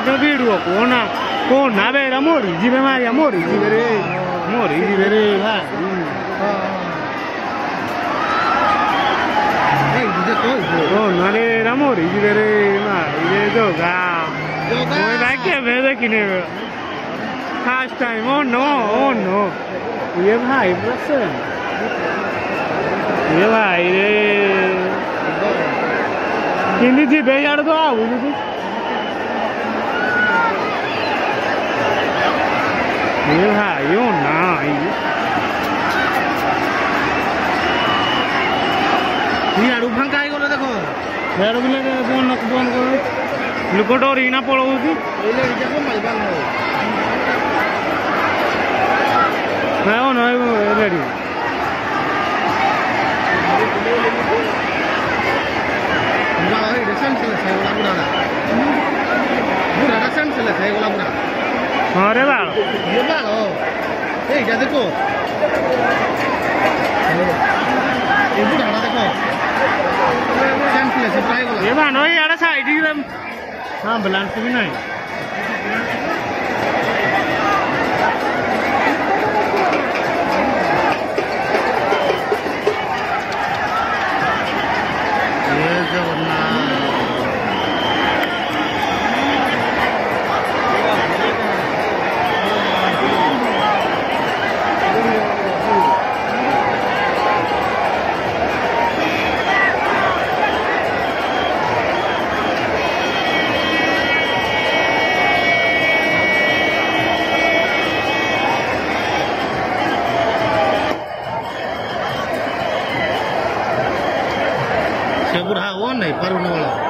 no video con nave era mori jibe Maria mori jibe re va con nave era mori jibe re ma ide joga moi vai che vede kine first time oh no ye bhai person ye bhai re kini jibe yar do au ये भाई यो ना ये आड़ू फंका है कोले देखो यार बिले फोन करो लुकोटो रीना पड़ोगी एले रिजा को माइबान हो ना नो रेडी ना है रेशन से सेवला बुरा रेशन से सेवला बुरा अरे बाल ये बाल हो ए क्या देखो ये बुढ़ा देखो चैंपियन से ट्राई करो ये बाल हो यार साइड ही हां बैलेंस भी नहीं ये जवना बुढ़ा वो नहीं पर